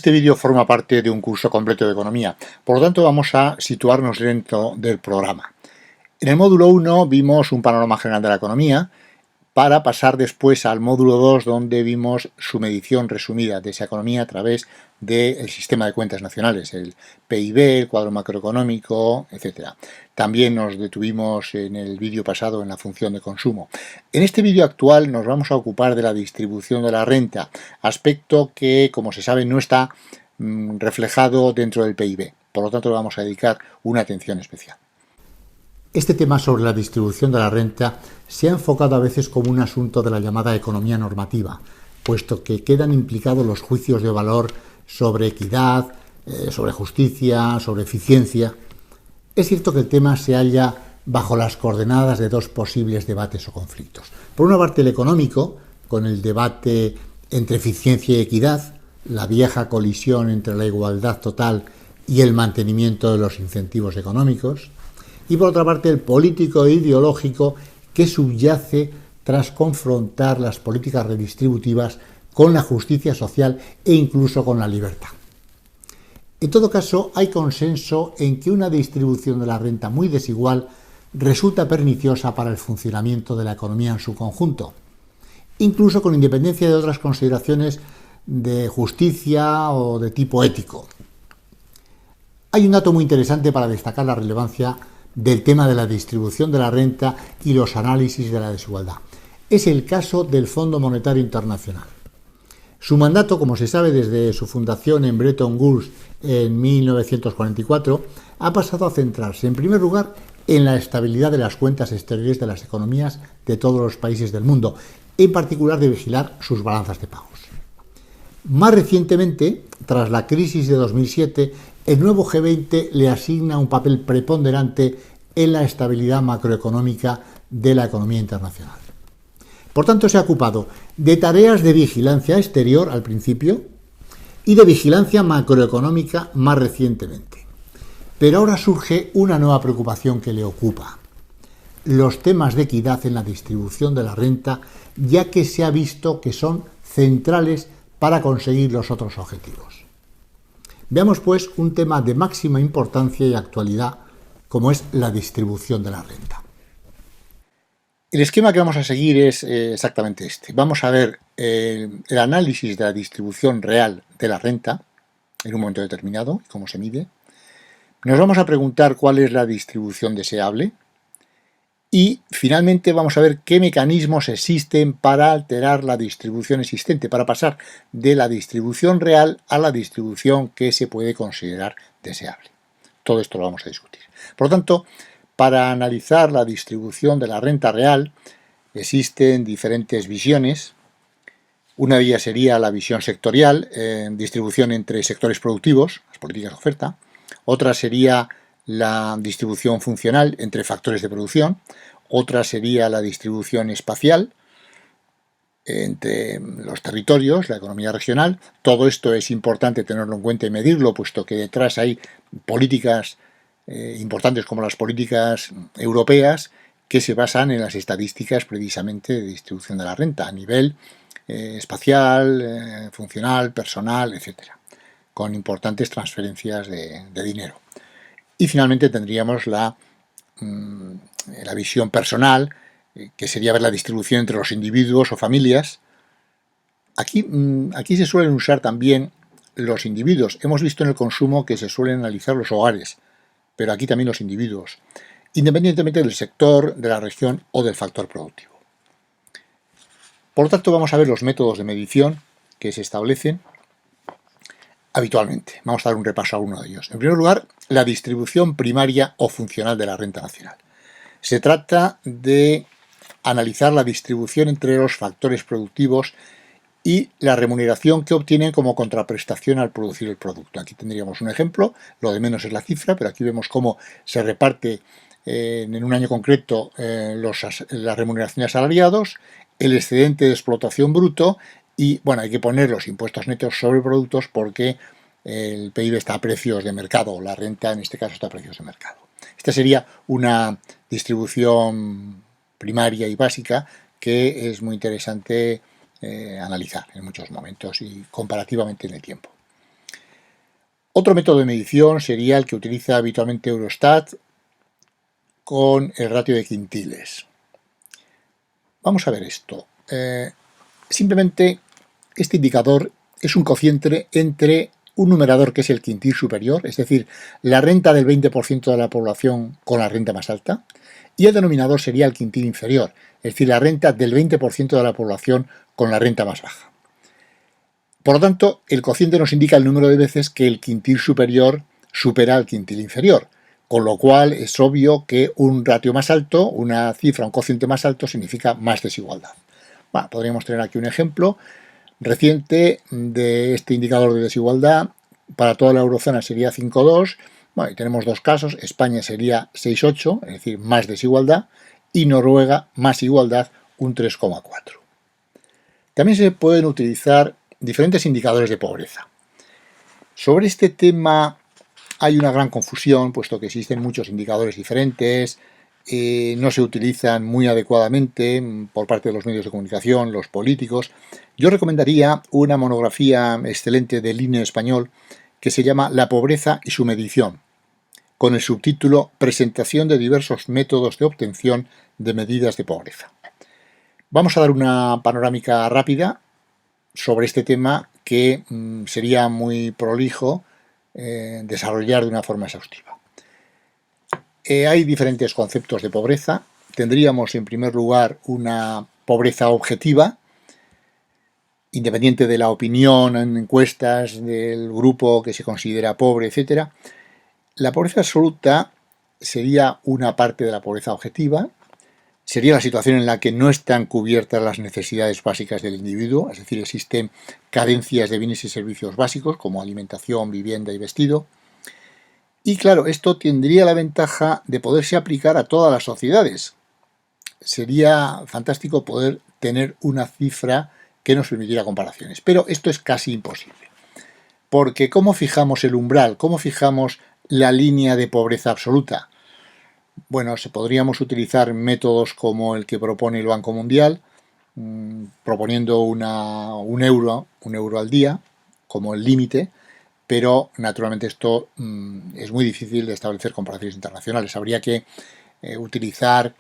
Este vídeo forma parte de un curso completo de economía, por lo tanto vamos a situarnos dentro del programa. En el módulo 1 vimos un panorama general de la economía, para pasar después al módulo 2, donde vimos su medición resumida de esa economía a través del sistema de cuentas nacionales, el PIB, el cuadro macroeconómico, etc. También nos detuvimos en el vídeo pasado en la función de consumo. En este vídeo actual nos vamos a ocupar de la distribución de la renta, aspecto que, como se sabe, no está reflejado dentro del PIB. Por lo tanto, le vamos a dedicar una atención especial. Este tema sobre la distribución de la renta se ha enfocado a veces como un asunto de la llamada economía normativa, puesto que quedan implicados los juicios de valor sobre equidad, sobre justicia, sobre eficiencia. Es cierto que el tema se halla bajo las coordenadas de dos posibles debates o conflictos. Por una parte, el económico, con el debate entre eficiencia y equidad, la vieja colisión entre la igualdad total y el mantenimiento de los incentivos económicos. Y por otra parte el político e ideológico que subyace tras confrontar las políticas redistributivas con la justicia social e incluso con la libertad. En todo caso, hay consenso en que una distribución de la renta muy desigual resulta perniciosa para el funcionamiento de la economía en su conjunto, incluso con independencia de otras consideraciones de justicia o de tipo ético. Hay un dato muy interesante para destacar la relevancia del tema de la distribución de la renta y los análisis de la desigualdad. Es el caso del Fondo Monetario Internacional. Su mandato, como se sabe desde su fundación en Bretton Woods en 1944, ha pasado a centrarse, en primer lugar, en la estabilidad de las cuentas exteriores de las economías de todos los países del mundo, en particular de vigilar sus balanzas de pagos. Más recientemente, tras la crisis de 2007, el nuevo G20 le asigna un papel preponderante en la estabilidad macroeconómica de la economía internacional. Por tanto, se ha ocupado de tareas de vigilancia exterior al principio y de vigilancia macroeconómica más recientemente. Pero ahora surge una nueva preocupación que le ocupa: los temas de equidad en la distribución de la renta, ya que se ha visto que son centrales para conseguir los otros objetivos. Veamos, pues, un tema de máxima importancia y actualidad, como es la distribución de la renta. El esquema que vamos a seguir es exactamente este. Vamos a ver el análisis de la distribución real de la renta en un momento determinado, cómo se mide. Nos vamos a preguntar cuál es la distribución deseable. Y finalmente vamos a ver qué mecanismos existen para alterar la distribución existente, para pasar de la distribución real a la distribución que se puede considerar deseable. Todo esto lo vamos a discutir. Por lo tanto, para analizar la distribución de la renta real existen diferentes visiones. Una de ellas sería la visión sectorial, distribución entre sectores productivos, las políticas de oferta. Otra sería la distribución funcional entre factores de producción. Otra sería la distribución espacial entre los territorios, la economía regional. Todo esto es importante tenerlo en cuenta y medirlo, puesto que detrás hay políticas importantes como las políticas europeas que se basan en las estadísticas precisamente de distribución de la renta a nivel espacial, funcional, personal, etcétera, con importantes transferencias de dinero. Y finalmente tendríamos la visión personal, que sería ver la distribución entre los individuos o familias. Aquí se suelen usar también los individuos. Hemos visto en el consumo que se suelen analizar los hogares, pero aquí también los individuos, independientemente del sector, de la región o del factor productivo. Por lo tanto, vamos a ver los métodos de medición que se establecen habitualmente. Vamos a dar un repaso a uno de ellos. En primer lugar, la distribución primaria o funcional de la renta nacional. Se trata de analizar la distribución entre los factores productivos y la remuneración que obtienen como contraprestación al producir el producto. Aquí tendríamos un ejemplo, lo de menos es la cifra, pero aquí vemos cómo se reparte en un año concreto las remuneraciones a asalariados, el excedente de explotación bruto. Y bueno, hay que poner los impuestos netos sobre productos porque el PIB está a precios de mercado, la renta en este caso está a precios de mercado. Esta sería una distribución primaria y básica que es muy interesante analizar en muchos momentos y comparativamente en el tiempo. Otro método de medición sería el que utiliza habitualmente Eurostat con el ratio de quintiles. Vamos a ver esto. Simplemente este indicador es un cociente entre un numerador que es el quintil superior, es decir, la renta del 20% de la población con la renta más alta, y el denominador sería el quintil inferior, es decir, la renta del 20% de la población con la renta más baja. Por lo tanto, el cociente nos indica el número de veces que el quintil superior supera al quintil inferior, con lo cual es obvio que un ratio más alto, una cifra, un cociente más alto, significa más desigualdad. Bueno, podríamos tener aquí un ejemplo reciente de este indicador de desigualdad. Para toda la eurozona sería 5,2. Bueno, y tenemos dos casos. España sería 6,8, es decir, más desigualdad, y Noruega más igualdad, un 3,4. También se pueden utilizar diferentes indicadores de pobreza. Sobre este tema hay una gran confusión, puesto que existen muchos indicadores diferentes, no se utilizan muy adecuadamente por parte de los medios de comunicación, los políticos. Yo recomendaría una monografía excelente del INE español que se llama La pobreza y su medición, con el subtítulo Presentación de diversos métodos de obtención de medidas de pobreza. Vamos a dar una panorámica rápida sobre este tema que sería muy prolijo desarrollar de una forma exhaustiva. Hay diferentes conceptos de pobreza. Tendríamos en primer lugar una pobreza objetiva, independiente de la opinión en encuestas del grupo que se considera pobre, etc. La pobreza absoluta sería una parte de la pobreza objetiva. Sería la situación en la que no están cubiertas las necesidades básicas del individuo, es decir, existen carencias de bienes y servicios básicos como alimentación, vivienda y vestido. Y claro, esto tendría la ventaja de poderse aplicar a todas las sociedades. Sería fantástico poder tener una cifra que nos permitiera comparaciones, pero esto es casi imposible. Porque ¿cómo fijamos el umbral? ¿Cómo fijamos la línea de pobreza absoluta? Bueno, podríamos utilizar métodos como el que propone el Banco Mundial, proponiendo un euro al día como el límite, pero naturalmente esto es muy difícil de establecer comparaciones internacionales. Habría que utilizar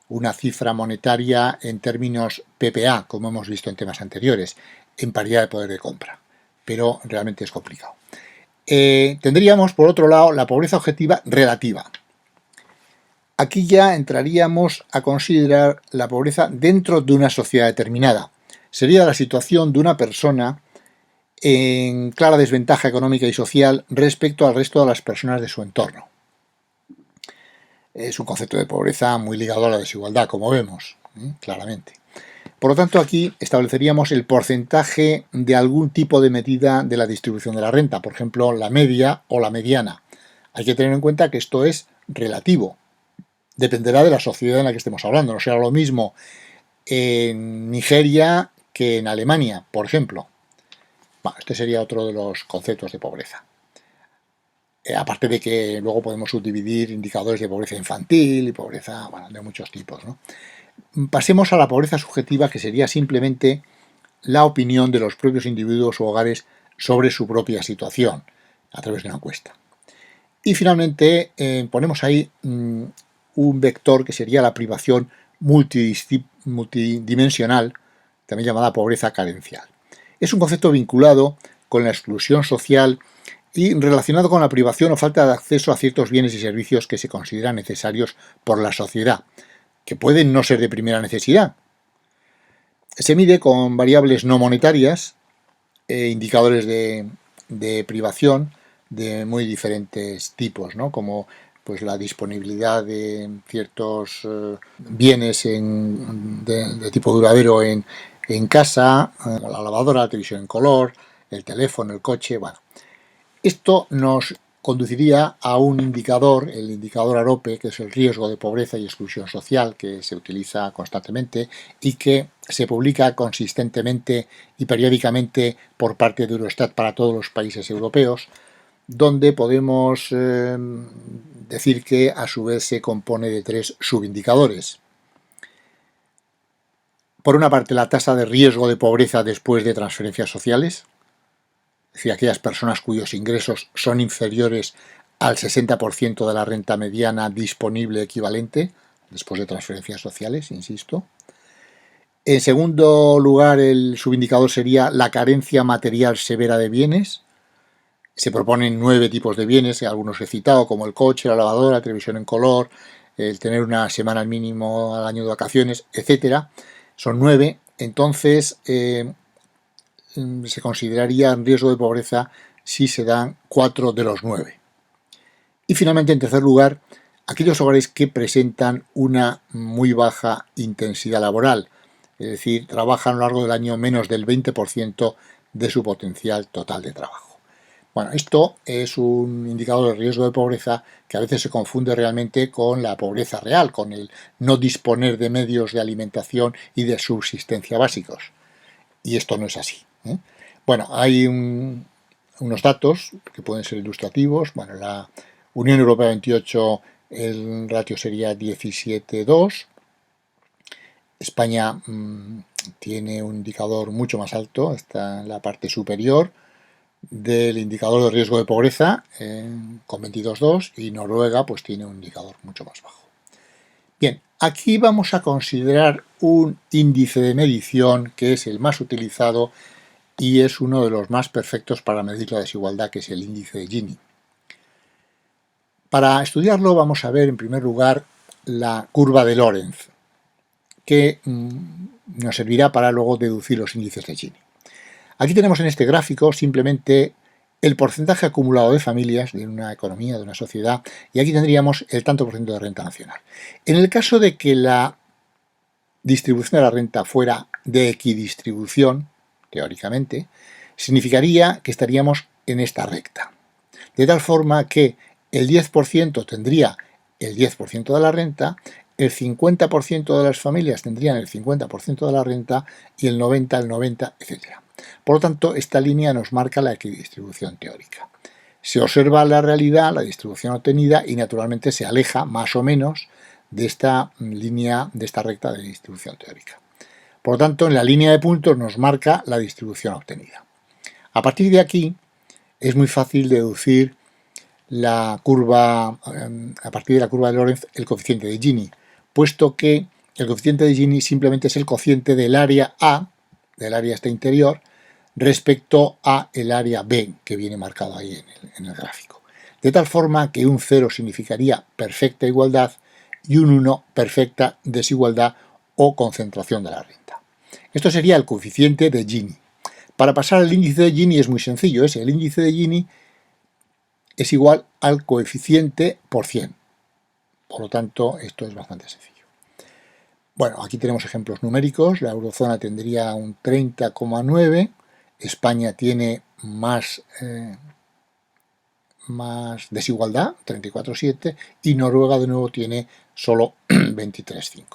una cifra monetaria en términos PPA, como hemos visto en temas anteriores, en paridad de poder de compra, pero realmente es complicado. Tendríamos, por otro lado, la pobreza objetiva relativa. Aquí ya entraríamos a considerar la pobreza dentro de una sociedad determinada. Sería la situación de una persona en clara desventaja económica y social respecto al resto de las personas de su entorno. Es un concepto de pobreza muy ligado a la desigualdad, como vemos, claramente. Por lo tanto, aquí estableceríamos el porcentaje de algún tipo de medida de la distribución de la renta, por ejemplo, la media o la mediana. Hay que tener en cuenta que esto es relativo. Dependerá de la sociedad en la que estemos hablando. No será lo mismo en Nigeria que en Alemania, por ejemplo. Bueno, este sería otro de los conceptos de pobreza. Aparte de que luego podemos subdividir indicadores de pobreza infantil y pobreza, bueno, de muchos tipos, ¿no? Pasemos a la pobreza subjetiva, que sería simplemente la opinión de los propios individuos o hogares sobre su propia situación a través de una encuesta. Y finalmente ponemos ahí un vector que sería la privación multidimensional, también llamada pobreza carencial. Es un concepto vinculado con la exclusión social y relacionado con la privación o falta de acceso a ciertos bienes y servicios que se consideran necesarios por la sociedad, que pueden no ser de primera necesidad. Se mide con variables no monetarias, indicadores de privación de muy diferentes tipos, ¿no? Como pues la disponibilidad de ciertos bienes de tipo duradero en casa, la lavadora, la televisión en color, el teléfono, el coche, bueno. Esto nos conduciría a un indicador, el indicador AROPE, que es el riesgo de pobreza y exclusión social, que se utiliza constantemente y que se publica consistentemente y periódicamente por parte de Eurostat para todos los países europeos, donde podemos decir que a su vez se compone de 3 subindicadores. Por una parte, la tasa de riesgo de pobreza después de transferencias sociales, es decir, aquellas personas cuyos ingresos son inferiores al 60% de la renta mediana disponible equivalente, después de transferencias sociales, insisto. En segundo lugar, el subindicador sería la carencia material severa de bienes. Se proponen 9 tipos de bienes, algunos he citado, como el coche, la lavadora, la televisión en color, el tener una semana al mínimo al año de vacaciones, etcétera. Son 9. Entonces, se consideraría en riesgo de pobreza si se dan 4 de los 9. Y finalmente, en tercer lugar, aquellos hogares que presentan una muy baja intensidad laboral, es decir, trabajan a lo largo del año menos del 20% de su potencial total de trabajo. Bueno, esto es un indicador de riesgo de pobreza que a veces se confunde realmente con la pobreza real, con el no disponer de medios de alimentación y de subsistencia básicos. Y esto no es así, ¿eh? Bueno, hay unos datos que pueden ser ilustrativos. Bueno, la Unión Europea 28, el ratio sería 17,2. España tiene un indicador mucho más alto, está en la parte superior del indicador de riesgo de pobreza, con 22,2, y Noruega pues tiene un indicador mucho más bajo. Bien, aquí vamos a considerar un índice de medición que es el más utilizado y es uno de los más perfectos para medir la desigualdad, que es el índice de Gini. Para estudiarlo vamos a ver en primer lugar la curva de Lorenz, que nos servirá para luego deducir los índices de Gini. Aquí tenemos en este gráfico simplemente el porcentaje acumulado de familias de una economía, de una sociedad, y aquí tendríamos el tanto por ciento de renta nacional. En el caso de que la distribución de la renta fuera de equidistribución, teóricamente, significaría que estaríamos en esta recta. De tal forma que el 10% tendría el 10% de la renta, el 50% de las familias tendrían el 50% de la renta y el 90% el 90%, etc. Por lo tanto, esta línea nos marca la equidistribución teórica. Se observa la realidad, la distribución obtenida, y naturalmente se aleja más o menos de esta línea, de esta recta de distribución teórica. Por lo tanto, en la línea de puntos nos marca la distribución obtenida. A partir de aquí es muy fácil deducir la curva, a partir de la curva de Lorenz, el coeficiente de Gini, puesto que el coeficiente de Gini simplemente es el cociente del área A, del área este interior, respecto a el área B, que viene marcado ahí en el gráfico. De tal forma que un 0 significaría perfecta igualdad y un 1 perfecta desigualdad o concentración de la renta. Esto sería el coeficiente de Gini. Para pasar al índice de Gini es muy sencillo. El índice de Gini es igual al coeficiente por 100. Por lo tanto, esto es bastante sencillo. Bueno, aquí tenemos ejemplos numéricos. La eurozona tendría un 30,9. España tiene más desigualdad, 34,7. Y Noruega, de nuevo, tiene solo 23,5.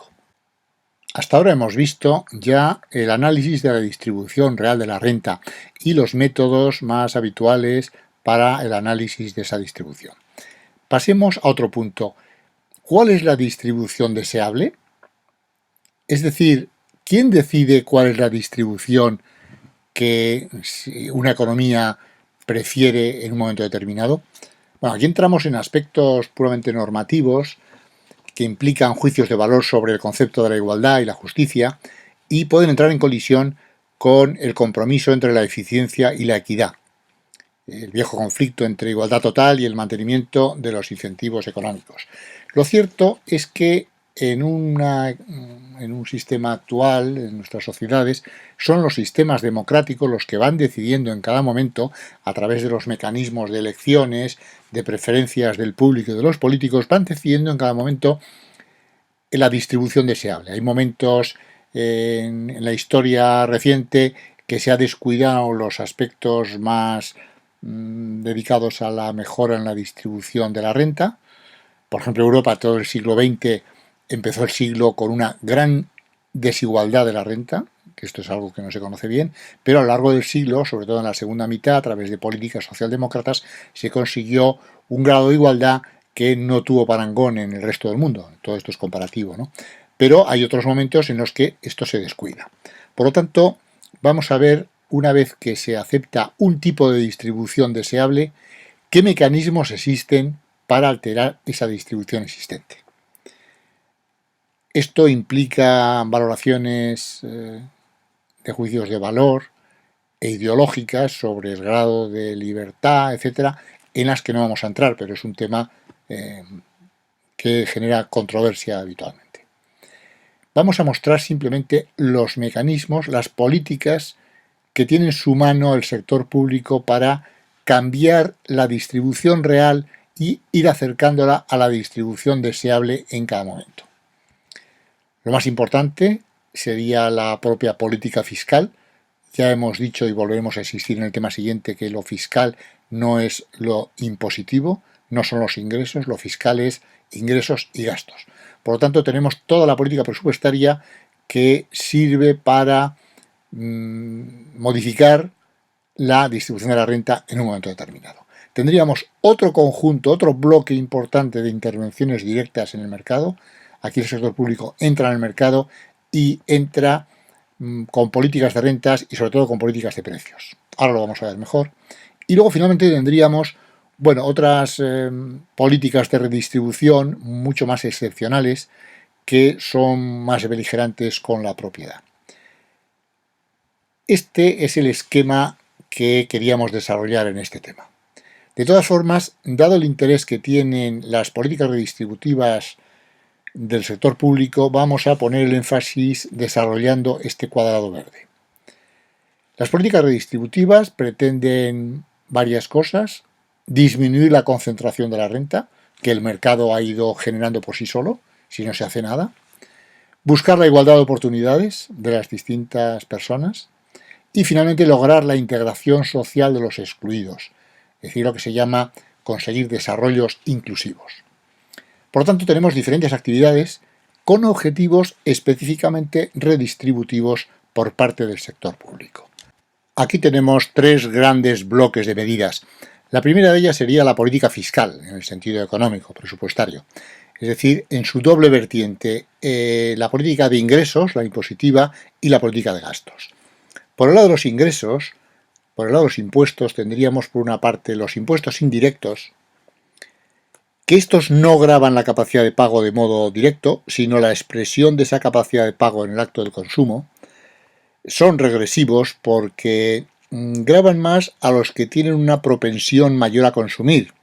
Hasta ahora hemos visto ya el análisis de la distribución real de la renta y los métodos más habituales para el análisis de esa distribución. Pasemos a otro punto. ¿Cuál es la distribución deseable? Es decir, ¿quién decide cuál es la distribución que una economía prefiere en un momento determinado? Bueno, aquí entramos en aspectos puramente normativos que implican juicios de valor sobre el concepto de la igualdad y la justicia y pueden entrar en colisión con el compromiso entre la eficiencia y la equidad, el viejo conflicto entre igualdad total y el mantenimiento de los incentivos económicos. Lo cierto es que en un sistema actual, en nuestras sociedades, son los sistemas democráticos los que van decidiendo en cada momento, a través de los mecanismos de elecciones, de preferencias del público y de los políticos, van decidiendo en cada momento la distribución deseable. Hay momentos en la historia reciente que se ha descuidado los aspectos más dedicados a la mejora en la distribución de la renta. Por ejemplo, Europa, todo el siglo XX, empezó el siglo con una gran desigualdad de la renta, que esto es algo que no se conoce bien, pero a lo largo del siglo, sobre todo en la segunda mitad, a través de políticas socialdemócratas, se consiguió un grado de igualdad que no tuvo parangón en el resto del mundo. Todo esto es comparativo, ¿no? Pero hay otros momentos en los que esto se descuida. Por lo tanto, vamos a ver una vez que se acepta un tipo de distribución deseable, qué mecanismos existen para alterar esa distribución existente. Esto implica valoraciones de juicios de valor e ideológicas sobre el grado de libertad, etcétera, en las que no vamos a entrar, pero es un tema que genera controversia habitualmente. Vamos a mostrar simplemente los mecanismos, las políticas que tiene en su mano el sector público para cambiar la distribución real y ir acercándola a la distribución deseable en cada momento. Lo más importante sería la propia política fiscal. Ya hemos dicho y volveremos a insistir en el tema siguiente que lo fiscal no es lo impositivo, no son los ingresos, lo fiscal es ingresos y gastos. Por lo tanto, tenemos toda la política presupuestaria que sirve para modificar la distribución de la renta en un momento determinado. Tendríamos otro conjunto, otro bloque importante de intervenciones directas en el mercado. Aquí el sector público entra en el mercado y entra con políticas de rentas y sobre todo con políticas de precios. Ahora lo vamos a ver mejor. Y luego finalmente tendríamos otras políticas de redistribución mucho más excepcionales que son más beligerantes con la propiedad. Este es el esquema que queríamos desarrollar en este tema. De todas formas, dado el interés que tienen las políticas redistributivas del sector público, vamos a poner el énfasis desarrollando este cuadrado verde. Las políticas redistributivas pretenden varias cosas: disminuir la concentración de la renta, que el mercado ha ido generando por sí solo, si no se hace nada; buscar la igualdad de oportunidades de las distintas personas; y finalmente lograr la integración social de los excluidos, es decir, lo que se llama conseguir desarrollos inclusivos. Por lo tanto, tenemos diferentes actividades con objetivos específicamente redistributivos por parte del sector público. Aquí tenemos tres grandes bloques de medidas. La primera de ellas sería la política fiscal, en el sentido económico, presupuestario. Es decir, en su doble vertiente, la política de ingresos, la impositiva, y la política de gastos. Por el lado de los ingresos, por el lado de los impuestos, tendríamos por una parte los impuestos indirectos, que estos no gravan la capacidad de pago de modo directo, sino la expresión de esa capacidad de pago en el acto del consumo. Son regresivos porque gravan más a los que tienen una propensión mayor a consumir,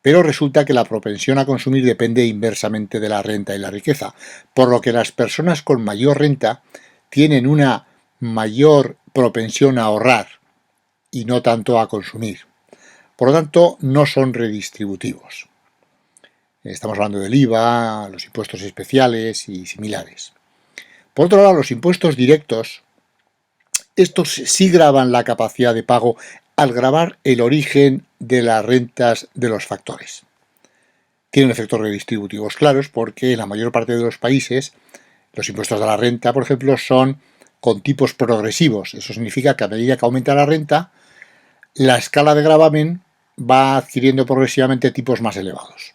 pero resulta que la propensión a consumir depende inversamente de la renta y la riqueza, por lo que las personas con mayor renta tienen una mayor propensión a ahorrar y no tanto a consumir. Por lo tanto, no son redistributivos. Estamos hablando del IVA, los impuestos especiales y similares. Por otro lado, los impuestos directos, estos sí gravan la capacidad de pago al gravar el origen de las rentas de los factores. Tienen efectos redistributivos claros porque en la mayor parte de los países los impuestos de la renta, por ejemplo, son con tipos progresivos. Eso significa que a medida que aumenta la renta, la escala de gravamen va adquiriendo progresivamente tipos más elevados.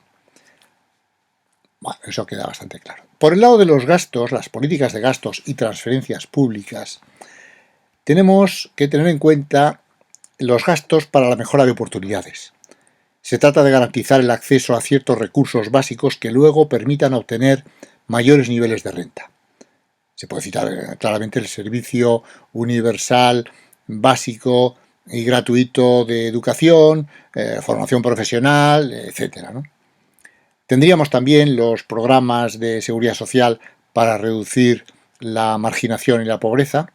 Bueno, eso queda bastante claro. Por el lado de los gastos, las políticas de gastos y transferencias públicas, tenemos que tener en cuenta los gastos para la mejora de oportunidades. Se trata de garantizar el acceso a ciertos recursos básicos que luego permitan obtener mayores niveles de renta. Se puede citar claramente el servicio universal, básico y gratuito de educación, formación profesional, etc., ¿no? Tendríamos también los programas de seguridad social para reducir la marginación y la pobreza,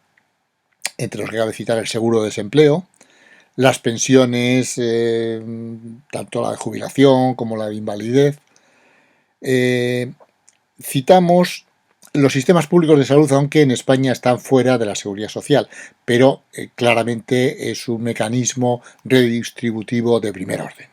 entre los que cabe citar el seguro de desempleo, las pensiones, tanto la de jubilación como la de invalidez. Citamos los sistemas públicos de salud, aunque en España están fuera de la seguridad social, pero claramente es un mecanismo redistributivo de primer orden.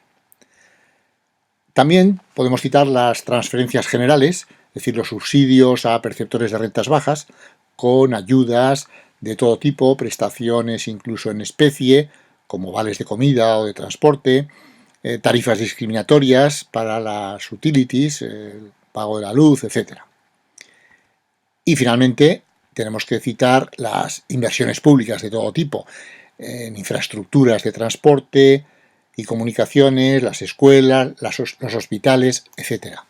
También podemos citar las transferencias generales, es decir, los subsidios a perceptores de rentas bajas, con ayudas de todo tipo, prestaciones incluso en especie, como vales de comida o de transporte, tarifas discriminatorias para las utilities, el pago de la luz, etc. Y finalmente tenemos que citar las inversiones públicas de todo tipo, en infraestructuras de transporte y comunicaciones, las escuelas, los hospitales, etcétera,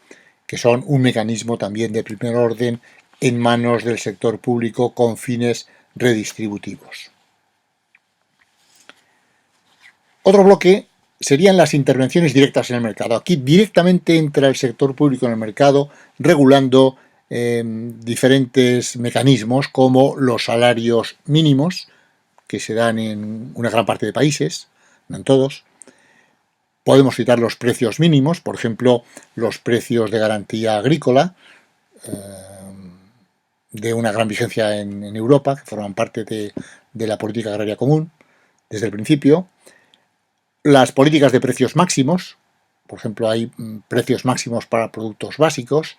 que son un mecanismo también de primer orden en manos del sector público con fines redistributivos. Otro bloque serían las intervenciones directas en el mercado. Aquí directamente entra el sector público en el mercado regulando diferentes mecanismos como los salarios mínimos, que se dan en una gran parte de países, no en todos. Podemos citar los precios mínimos, por ejemplo, los precios de garantía agrícola, de una gran vigencia en Europa, que forman parte de la política agraria común desde el principio. Las políticas de precios máximos, por ejemplo, hay precios máximos para productos básicos,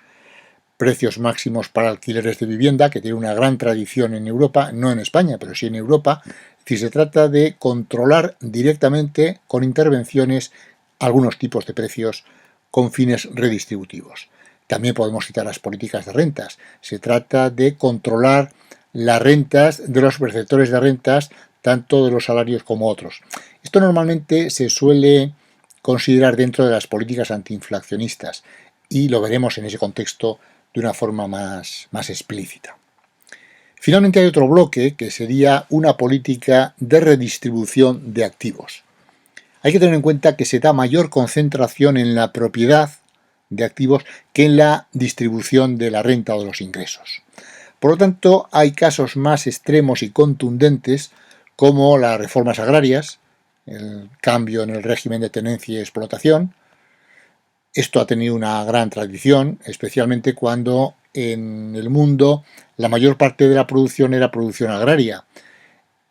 precios máximos para alquileres de vivienda, que tiene una gran tradición en Europa, no en España, pero sí en Europa. Es decir, se trata de controlar directamente con intervenciones algunos tipos de precios con fines redistributivos. También podemos citar las políticas de rentas. Se trata de controlar las rentas de los perceptores de rentas, tanto de los salarios como otros. Esto normalmente se suele considerar dentro de las políticas antiinflacionistas y lo veremos en ese contexto de una forma más explícita. Finalmente hay otro bloque que sería una política de redistribución de activos. Hay que tener en cuenta que se da mayor concentración en la propiedad de activos que en la distribución de la renta o de los ingresos. Por lo tanto, hay casos más extremos y contundentes como las reformas agrarias, el cambio en el régimen de tenencia y explotación. Esto ha tenido una gran tradición, especialmente cuando en el mundo la mayor parte de la producción era producción agraria.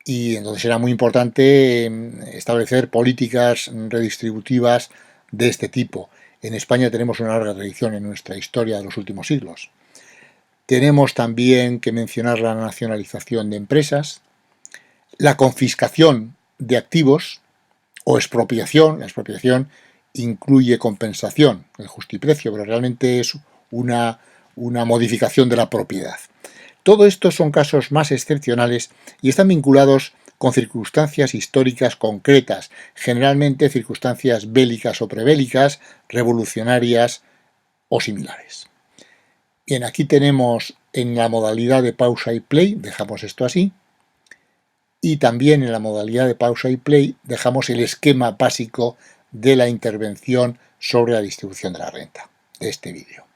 Y entonces era muy importante establecer políticas redistributivas de este tipo. En España tenemos una larga tradición en nuestra historia de los últimos siglos. Tenemos también que mencionar la nacionalización de empresas, la confiscación de activos o expropiación. La expropiación incluye compensación, el justiprecio, pero realmente es una modificación de la propiedad. Todo esto son casos más excepcionales y están vinculados con circunstancias históricas concretas, generalmente circunstancias bélicas o prebélicas, revolucionarias o similares. Bien, aquí tenemos en la modalidad de pausa y play, dejamos esto así, y también en la modalidad de pausa y play dejamos el esquema básico de la intervención sobre la distribución de la renta de este vídeo.